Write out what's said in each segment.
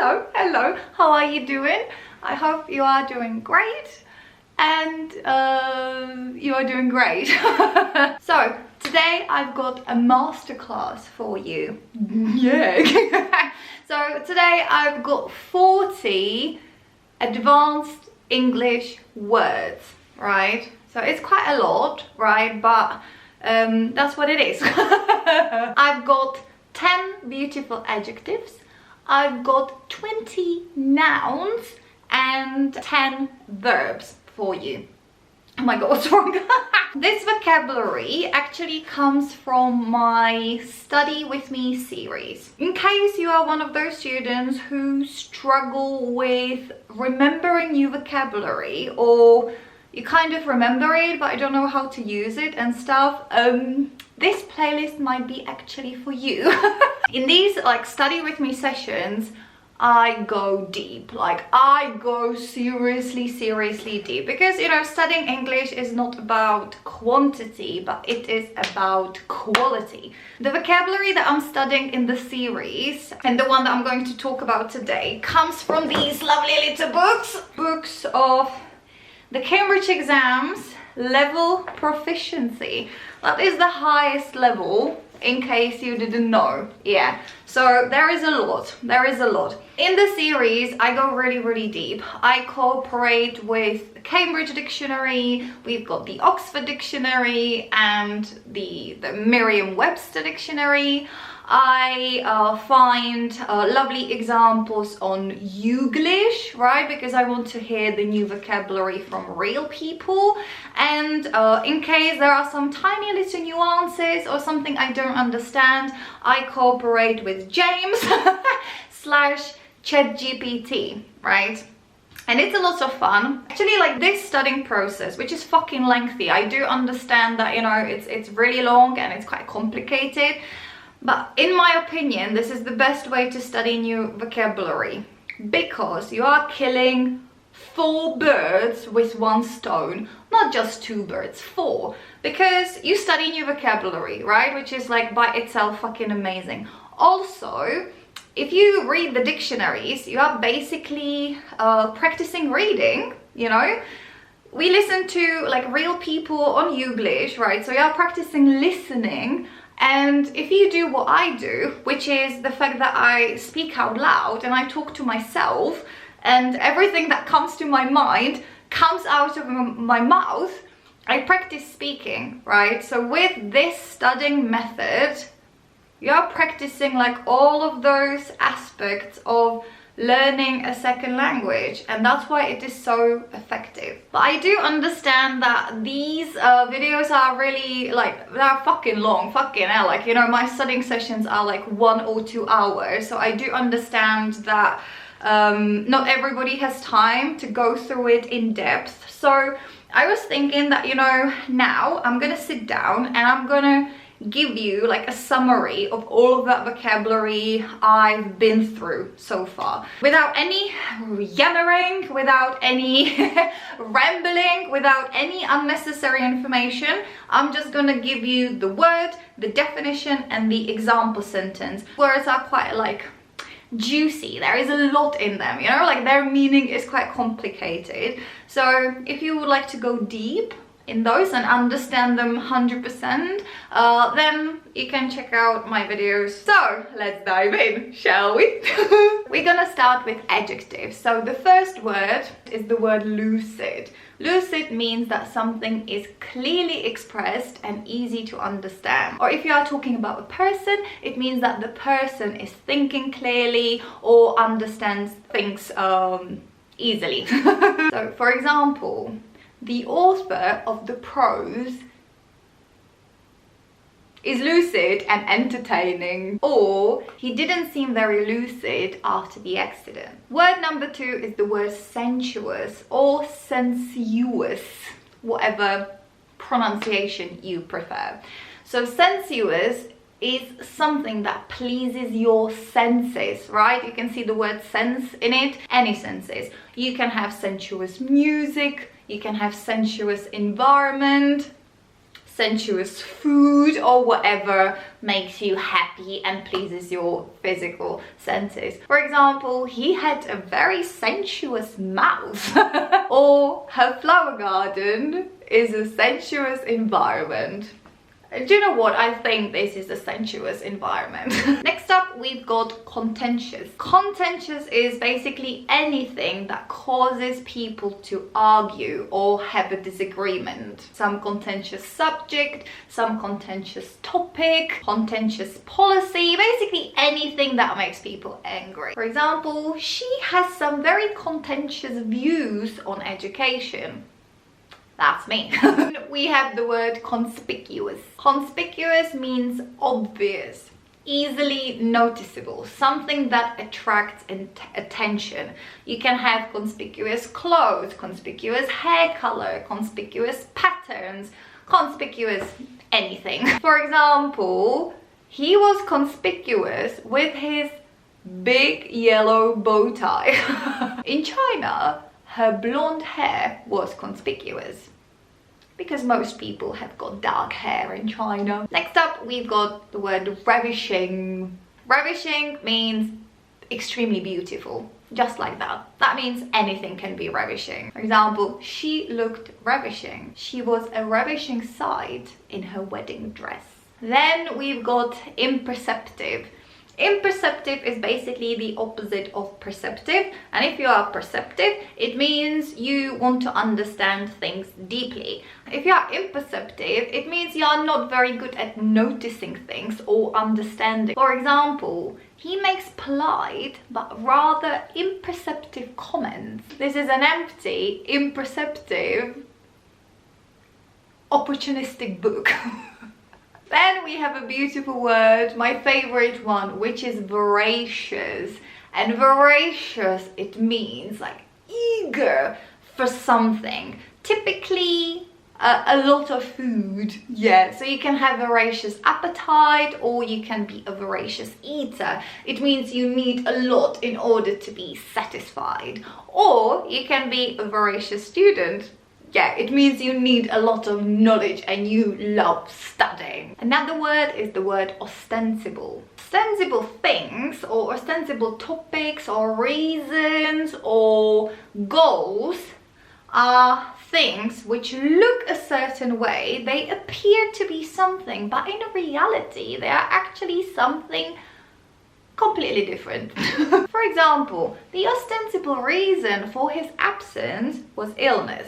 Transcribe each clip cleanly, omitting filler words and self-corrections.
hello, how are you doing? I hope you are doing great, and you are doing great. So today I've got a masterclass for you. Yeah. So today I've got 40 advanced English words, right? So it's quite a lot, right? But that's what it is. I've got 10 beautiful adjectives, I've got 20 nouns and 10 verbs for you. Oh my god, what's wrong? This vocabulary actually comes from my Study With Me series. In case you are one of those students who struggle with remembering new vocabulary, or you kind of remember it but I don't know how to use it and stuff, this playlist might be actually for you. In these like Study With Me sessions, I go deep, like I go seriously deep, because you know, studying English is not about quantity, but it is about quality. The vocabulary that I'm studying in the series, and the one that I'm going to talk about today, comes from these lovely little books of the Cambridge exams level Proficiency. That is the highest level, in case you didn't know. Yeah, so there is a lot. In the series I go really deep. I cooperate with the Cambridge dictionary, we've got the Oxford dictionary and the Merriam-Webster dictionary. I find lovely examples on Youglish, right, because I want to hear the new vocabulary from real people, and in case there are some tiny little nuances or something I don't understand, I cooperate with James / ChatGPT, right? And it's a lot of fun. Actually, like this studying process, which is fucking lengthy, I do understand that, you know, it's really long and it's quite complicated. But in my opinion, this is the best way to study new vocabulary, because you are killing 4 birds with 1 stone, not just 2 birds, 4, because you study new vocabulary, right? Which is like by itself fucking amazing. Also, if you read the dictionaries, you are basically practicing reading, you know? We listen to like real people on Youglish, right? So you are practicing listening. And if you do what I do, which is the fact that I speak out loud and I talk to myself, and everything that comes to my mind comes out of my mouth, I practice speaking, right? So with this studying method, you're practicing like all of those aspects of learning a second language, and that's why it is so effective. But I do understand that these videos are really like, they're fucking long, fucking hell, like, you know, my studying sessions are like 1 or 2 hours, so I do understand that not everybody has time to go through it in depth. So I was thinking that, you know, now I'm gonna sit down and I'm gonna give you like a summary of all of that vocabulary I've been through so far, without any yammering, without any rambling, without any unnecessary information. I'm just gonna give you the word, the definition and the example sentence. Words are quite like juicy, there is a lot in them, you know, like their meaning is quite complicated. So if you would like to go deep in those and understand them 100%, then you can check out my videos. So let's dive in, shall we? We're gonna start with adjectives. So the first word is the word lucid. Lucid means that something is clearly expressed and easy to understand. Or if you are talking about a person, it means that the person is thinking clearly or understands things easily. So for example, the author of the prose is lucid and entertaining, or he didn't seem very lucid after the accident. Word number 2 is the word sensuous or sensuous, whatever pronunciation you prefer. So sensuous is something that pleases your senses, right? You can see the word sense in it, any senses. You can have sensuous music, you can have sensuous environment, sensuous food or whatever makes you happy and pleases your physical senses. For example, he had a very sensuous mouth. Or her flower garden is a sensuous environment. Do you know what? I think this is a sensuous environment. Next up, we've got contentious. Contentious is basically anything that causes people to argue or have a disagreement. Some contentious subject, some contentious topic, contentious policy, basically anything that makes people angry. For example, she has some very contentious views on education. That's me. We have the word conspicuous. Conspicuous means obvious, easily noticeable, something that attracts attention. You can have conspicuous clothes, conspicuous hair color, conspicuous patterns, conspicuous anything. For example, he was conspicuous with his big yellow bow tie. In China, her blonde hair was conspicuous because most people have got dark hair in China. Next up, we've got the word ravishing. Ravishing means extremely beautiful, just like that. That means anything can be ravishing. For example, she looked ravishing. She was a ravishing sight in her wedding dress. Then we've got imperceptive. Imperceptive is basically the opposite of perceptive, and if you are perceptive, it means you want to understand things deeply. If you are imperceptive, it means you are not very good at noticing things or understanding. For example, he makes polite but rather imperceptive comments. This is an empty, imperceptive, opportunistic book. Then we have a beautiful word, my favorite one, which is voracious. And voracious, it means like eager for something. Typically a lot of food. Yeah, so you can have voracious appetite or you can be a voracious eater. It means you need a lot in order to be satisfied. Or you can be a voracious student. Yeah, it means you need a lot of knowledge and you love studying. Another word is the word ostensible. Ostensible things or ostensible topics or reasons or goals are things which look a certain way. They appear to be something, but in reality, they are actually something completely different. For example, the ostensible reason for his absence was illness.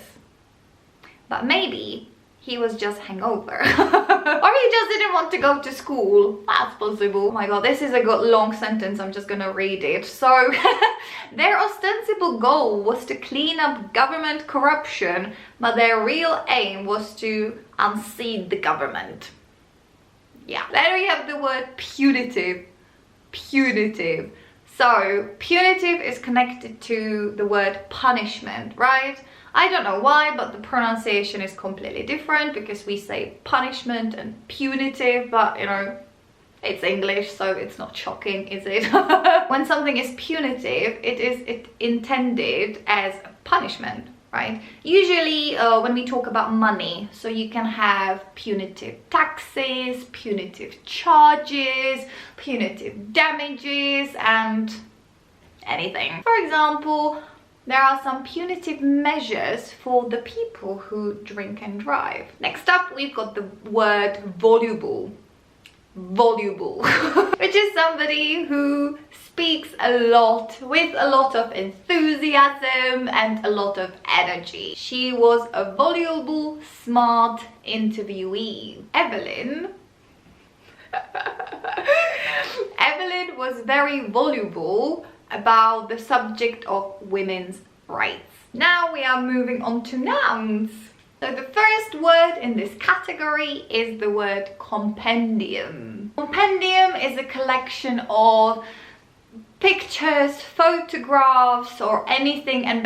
But maybe he was just hungover. Or he just didn't want to go to school. That's possible. Oh my god, this is a long sentence. I'm just gonna read it. So, their ostensible goal was to clean up government corruption, but their real aim was to unseat the government. Yeah. Then we have the word punitive. Punitive. So, punitive is connected to the word punishment, right? I don't know why, but the pronunciation is completely different because we say punishment and punitive, but you know, it's English, so it's not shocking, is it? When something is punitive, it is intended as a punishment, right? Usually when we talk about money, so you can have punitive taxes, punitive charges, punitive damages, and anything. For example, there are some punitive measures for the people who drink and drive. Next up, we've got the word voluble. Voluble, which is somebody who speaks a lot with a lot of enthusiasm and a lot of energy. She was a voluble, smart interviewee. Evelyn was very voluble about the subject of women's rights. Now we are moving on to nouns. So the first word in this category is the word compendium. Compendium is a collection of pictures, photographs or anything, and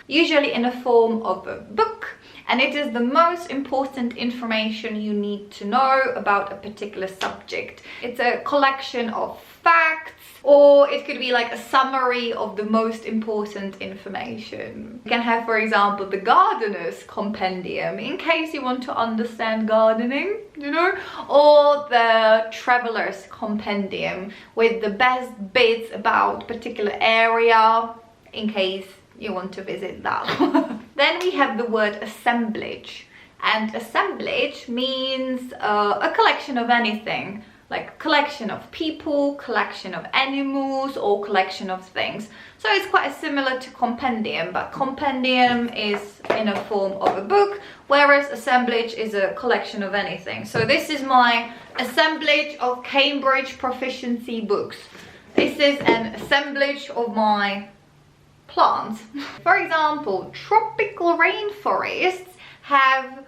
usually in the form of a book, and it is the most important information you need to know about a particular subject. It's a collection of facts, or it could be like a summary of the most important information. You can have, for example, the gardener's compendium in case you want to understand gardening, you know, or the traveler's compendium with the best bits about a particular area in case you want to visit that. Then we have the word assemblage, and assemblage means a collection of anything, like collection of people, collection of animals, or collection of things. So it's quite similar to compendium, but compendium is in a form of a book, whereas assemblage is a collection of anything. So this is my assemblage of Cambridge Proficiency books. This is an assemblage of my plants. For example, tropical rainforests have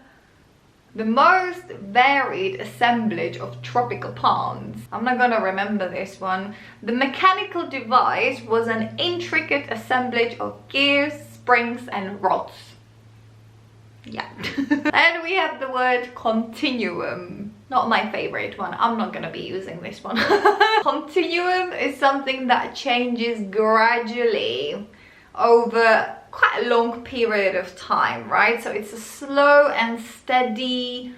the most varied assemblage of tropical plants. I'm not gonna remember this one. The mechanical device was an intricate assemblage of gears, springs and rods. Yeah. And we have the word continuum. Not my favorite one. I'm not gonna be using this one. Continuum is something that changes gradually over quite a long period of time, right? So it's a slow and steady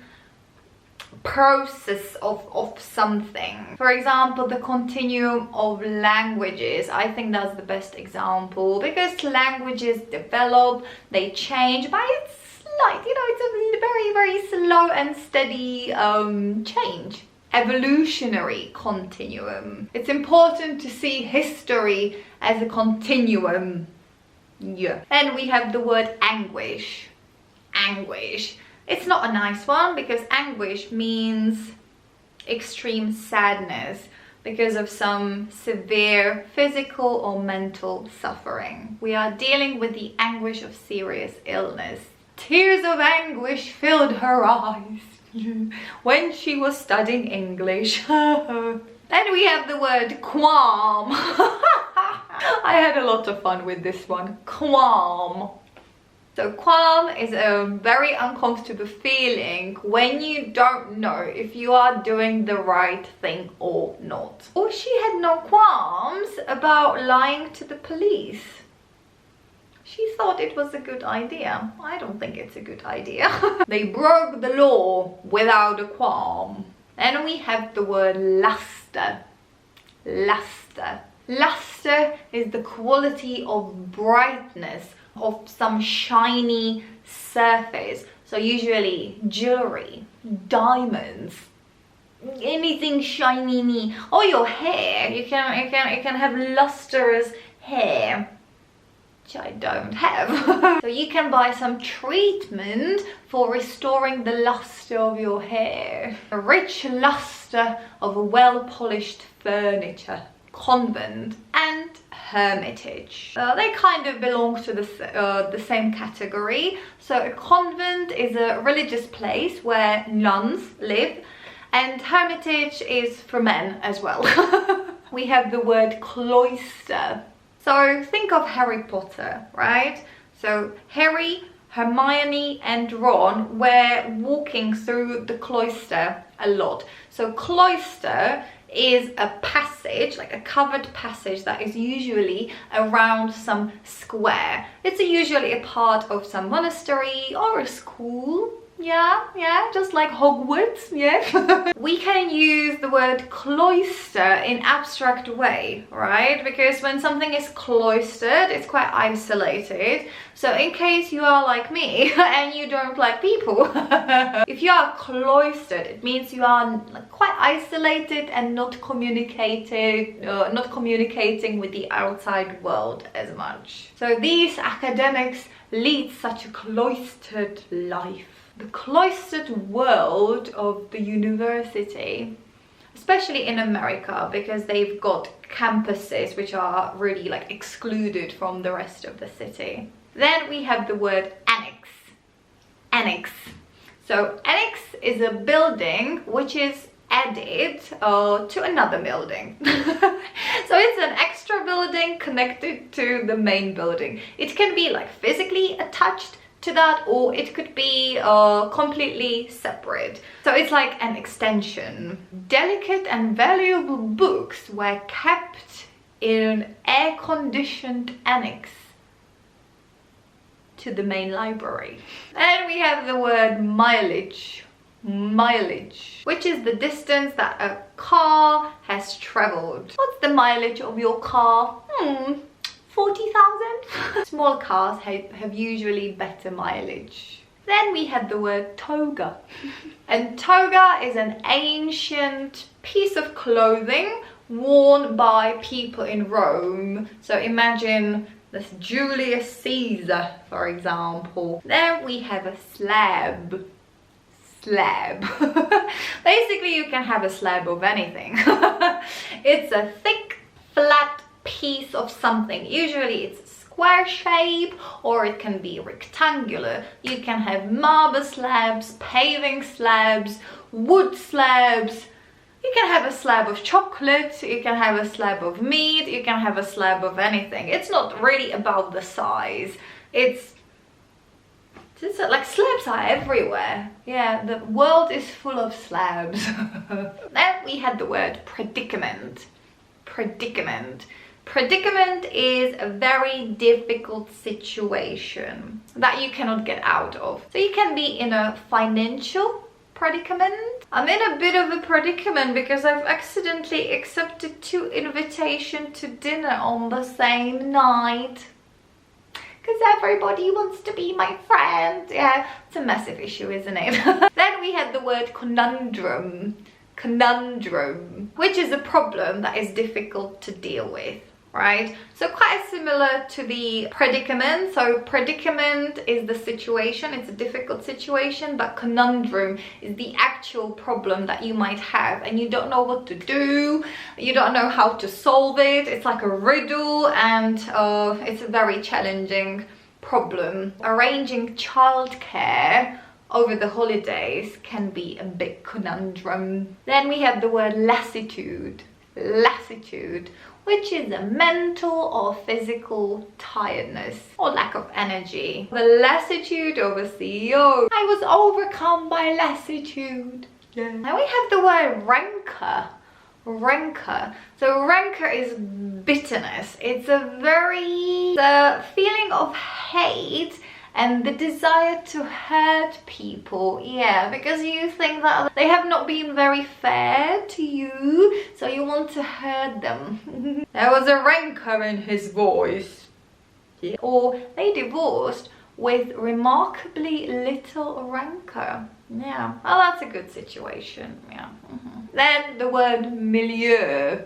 process of something. For example, the continuum of languages. I think that's the best example, because languages develop, they change, but it's slight, you know, it's a very, very slow and steady change. Evolutionary continuum. It's important to see history as a continuum. Yeah. Then we have the word anguish. Anguish. It's not a nice one, because anguish means extreme sadness because of some severe physical or mental suffering. We are dealing with the anguish of serious illness. Tears of anguish filled her eyes when she was studying English. Then we have the word qualm. I had a lot of fun with this one. Qualm. So qualm is a very uncomfortable feeling when you don't know if you are doing the right thing or not. Or she had no qualms about lying to the police. She thought it was a good idea. I don't think it's a good idea. They broke the law without a qualm. Then we have the word luster. Luster. Luster is the quality of brightness of some shiny surface. So usually jewelry, diamonds, anything shiny, or your hair. You can have lustrous hair, which I don't have. So you can buy some treatment for restoring the luster of your hair. A rich luster of well-polished furniture. Convent and hermitage. They kind of belong to the same category. So a convent is a religious place where nuns live, and hermitage is for men as well. We have the word cloister. So think of Harry Potter, right? So Harry, Hermione and Ron were walking through the cloister a lot. So cloister is a passage, like a covered passage that is usually around some square. It's usually a part of some monastery or a school. Yeah, just like Hogwarts, yeah. We can use the word cloister in abstract way, right? Because when something is cloistered, it's quite isolated. So in case you are like me and you don't like people, if you are cloistered, it means you are quite isolated and not communicating with the outside world as much. So these academics lead such a cloistered life. The cloistered world of the university, especially in America, because they've got campuses which are really like excluded from the rest of the city. Then we have the word annex. Annex. So annex is a building which is added to another building. So it's an extra building connected to the main building. It can be like physically attached to that, or it could be completely separate. So it's like an extension. Delicate and valuable books were kept in an air-conditioned annex to the main library. And we have the word mileage. Mileage, which is the distance that a car has traveled. What's the mileage of your car? 40,000? Small cars have usually better mileage. Then we have the word toga. And toga is an ancient piece of clothing worn by people in Rome. So imagine this Julius Caesar, for example. Then we have a slab. Slab. Basically, you can have a slab of anything. It's a thick, flat piece of something. Usually it's square shape, or it can be rectangular. You can have marble slabs, paving slabs, wood slabs. You can have a slab of chocolate, you can have a slab of meat, you can have a slab of anything. It's not really about the size. It's like slabs are everywhere. Yeah, the world is full of slabs. Then we had the word predicament. Predicament. Predicament is a very difficult situation that you cannot get out of. So you can be in a financial predicament. I'm in a bit of a predicament because I've accidentally accepted 2 invitations to dinner on the same night. Because everybody wants to be my friend. Yeah, it's a massive issue, isn't it? Then we had the word conundrum. Conundrum, which is a problem that is difficult to deal with, right? So quite similar to the predicament. So predicament is the situation, it's a difficult situation, but conundrum is the actual problem that you might have and you don't know what to do, you don't know how to solve it. It's like a riddle, and it's a very challenging problem. Arranging childcare over the holidays can be a big conundrum. Then we have the word lassitude. Lassitude, which is a mental or physical tiredness or lack of energy. The lassitude of a CEO. I was overcome by lassitude. Yeah. Now we have the word rancor. Rancor. So rancor is bitterness. It's the feeling of hate and the desire to hurt people. Yeah, because you think that they have not been very fair to you, so you want to hurt them. There was a rancor in his voice. Yeah. Or they divorced with remarkably little rancor. Yeah, well, that's a good situation. Yeah. Then the word milieu.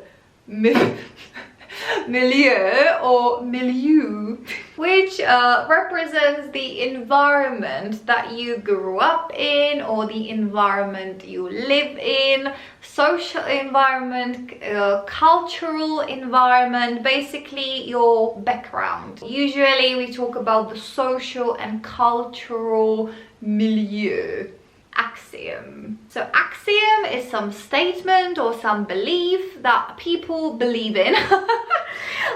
Milieu or milieu, which represents the environment that you grew up in or the environment you live in, social environment, cultural environment, basically your background. Usually we talk about the social and cultural milieu. Axiom. So axiom is some statement or some belief that people believe in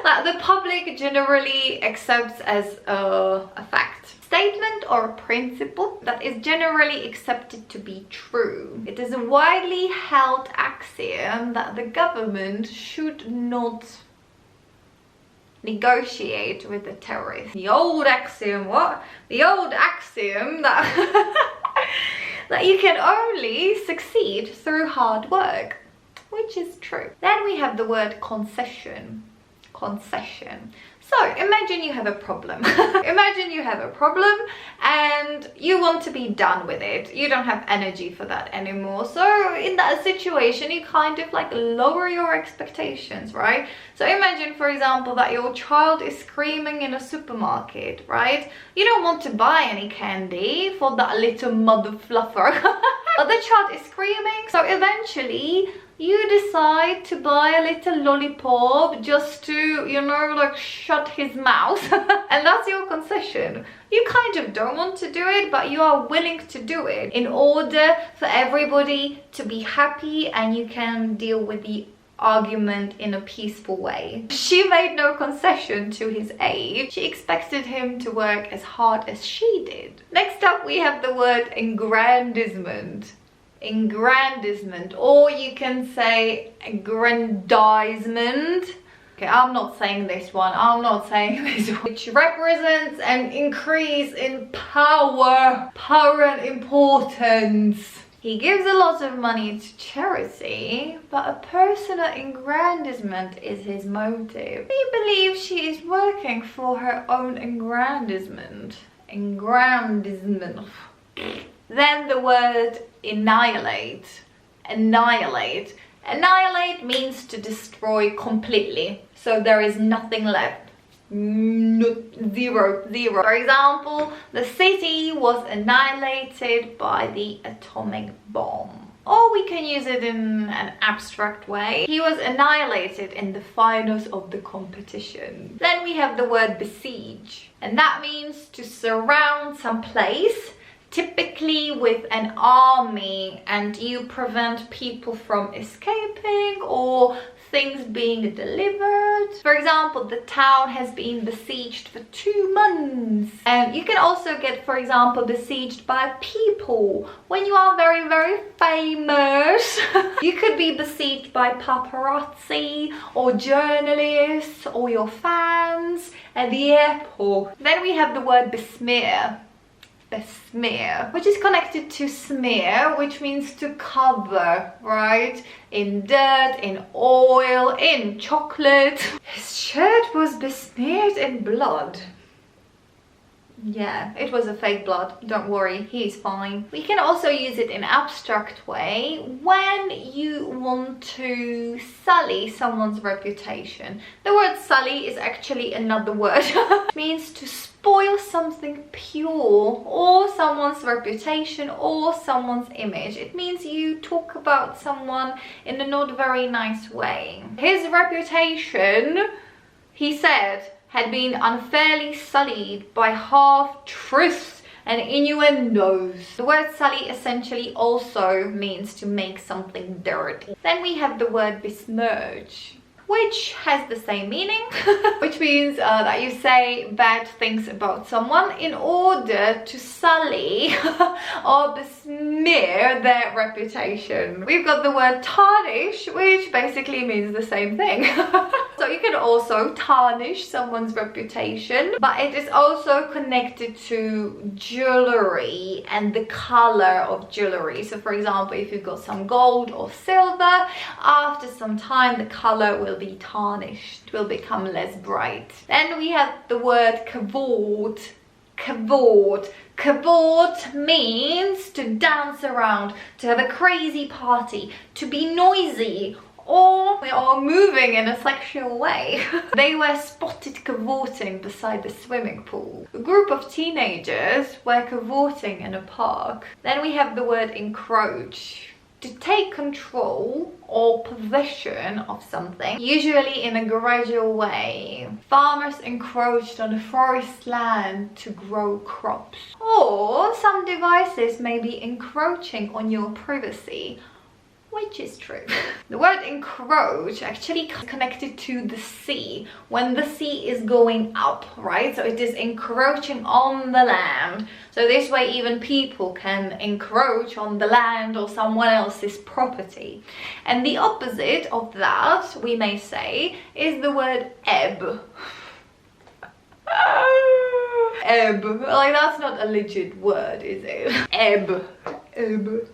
that the public generally accepts as a fact. Statement or a principle that is generally accepted to be true. It is a widely held axiom that the government should not negotiate with the terrorists. The old axiom, what? The old axiom that that you can only succeed through hard work, which is true. Then we have the word concession. Concession. So imagine you have a problem. Imagine you have a problem and you want to be done with it. You don't have energy for that anymore. So in that situation, you kind of like lower your expectations, right? So imagine, for example, that your child is screaming in a supermarket, right? You don't want to buy any candy for that little mother fluffer. But the child is screaming. So eventually you decide to buy a little lollipop just to, you know, like shut his mouth. And that's your concession. You kind of don't want to do it, but you are willing to do it in order for everybody to be happy and you can deal with the argument in a peaceful way. She made no concession to his age. She expected him to work as hard as she did. Next up, we have the word aggrandizement. Aggrandizement, or you can say aggrandizement. Okay, I'm not saying this one. I'm not saying this one. Which represents an increase in power and importance. He gives a lot of money to charity, but a personal aggrandizement is his motive. He believes she is working for her own aggrandizement. Aggrandizement. Then the word annihilate. Annihilate. Annihilate means to destroy completely. So there is nothing left. Zero. For example, the city was annihilated by the atomic bomb. Or we can use it in an abstract way. He was annihilated in the finals of the competition. Then we have the word besiege. And that means to surround some place, typically with an army, and you prevent people from escaping or things being delivered. For example, the town has been besieged for 2 months. And you can also get, for example, besieged by people when you are very, very famous. You could be besieged by paparazzi or journalists or your fans at the airport. Then we have the word besmear. Besmear, which is connected to smear, which means to cover, right? In dirt, in oil, in chocolate. His shirt was besmeared in blood. Yeah, it was a fake blood. Don't worry, he's fine. We can also use it in an abstract way when you want to sully someone's reputation. The word sully is actually another word. It means to spoil something pure or someone's reputation or someone's image. It means you talk about someone in a not very nice way. His reputation, he said, had been unfairly sullied by half-truths and innuendos. The word sully essentially also means to make something dirty. Then we have the word besmirch, which has the same meaning, which means that you say bad things about someone in order to sully or besmear their reputation. We've got the word tarnish, which basically means the same thing. So you can also tarnish someone's reputation, but it is also connected to jewelry and the color of jewelry. So for example, if you've got some gold or silver, after some time the color will be tarnished, it will become less bright. Then we have the word cavort. Cavort. Cavort means to dance around, to have a crazy party, to be noisy, or moving in a sexual way. They were spotted cavorting beside the swimming pool. A group of teenagers were cavorting in a park. Then we have the word encroach. To take control or possession of something, usually in a gradual way. Farmers encroached on the forest land to grow crops. Or some devices may be encroaching on your privacy, which is true. The word encroach actually connected to the sea, when the sea is going up, right? So it is encroaching on the land. So this way even people can encroach on the land or someone else's property. And the opposite of that, we may say, is the word ebb. Ebb. Like, that's not a legit word, is it? Ebb. Ebb.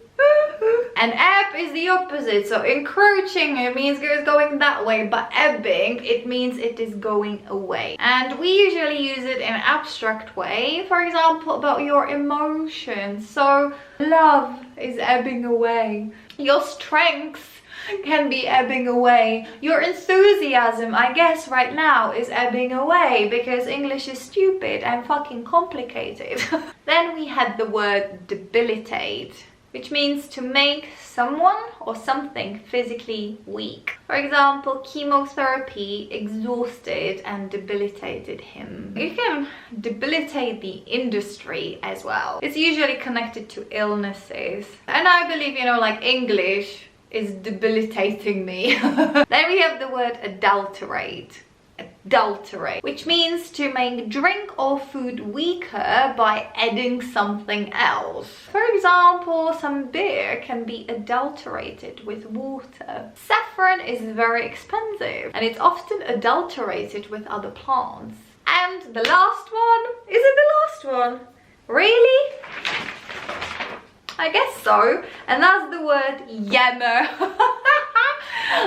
And ebb is the opposite. So encroaching, it means it's going that way, but ebbing, it means it is going away. And we usually use it in an abstract way, for example, about your emotions. So love is ebbing away. Your strength can be ebbing away. Your enthusiasm, I guess right now, is ebbing away because English is stupid and fucking complicated. Then we had the word debilitate, which means to make someone or something physically weak. For example, chemotherapy exhausted and debilitated him. You can debilitate the industry as well. It's usually connected to illnesses. And I believe, you know, like English is debilitating me. Then we have the word adulterate. Adulterate, which means to make drink or food weaker by adding something else. For example, some beer can be adulterated with water. Saffron is very expensive and it's often adulterated with other plants. And the last one, is it the last one? Really? I guess so. And that's the word yammer.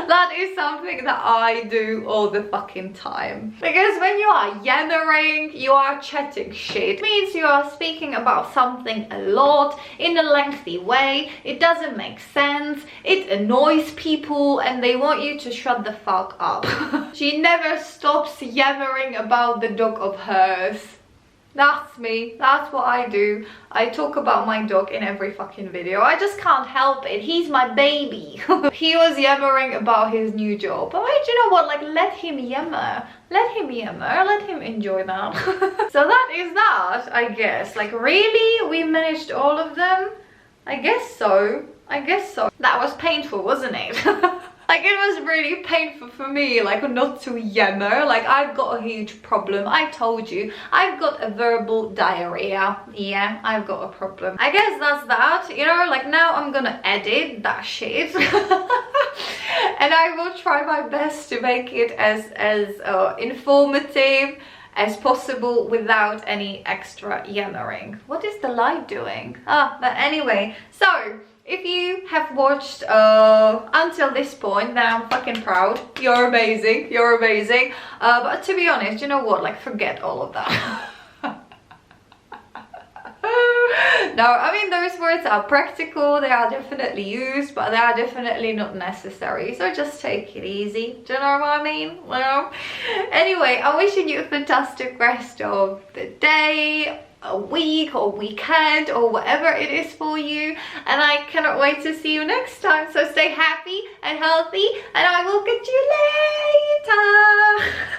That is something that I do all the fucking time. Because when you are yammering, you are chatting shit. It means you are speaking about something a lot, in a lengthy way. It doesn't make sense. It annoys people and they want you to shut the fuck up. She never stops yammering about the dog of hers. That's me. That's what I do. I talk about my dog in every fucking video. I just can't help it. He's my baby. He was yammering about his new job. But do you know what? Like, let him yammer. Let him yammer. Let him enjoy that. So that is that, I guess. Like, really? We managed all of them? I guess so. I guess so. That was painful, wasn't it? Like, it was really painful for me, like, not to yammer. Like, I've got a huge problem. I told you, I've got a verbal diarrhea. Yeah, I've got a problem. I guess that's that. You know, like, now I'm gonna edit that shit. And I will try my best to make it as informative as possible without any extra yammering. What is the light doing? Ah, but anyway, so if you have watched until this point, then I'm fucking proud. You're amazing. You're amazing. But to be honest, you know what? Like, forget all of that. No, I mean, those words are practical. They are definitely used, but they are definitely not necessary. So just take it easy. Do you know what I mean? Well, anyway, I'm wishing you a fantastic rest of the day, a week or weekend or whatever it is for you, and I cannot wait to see you next time. So stay happy and healthy, and I will catch you later.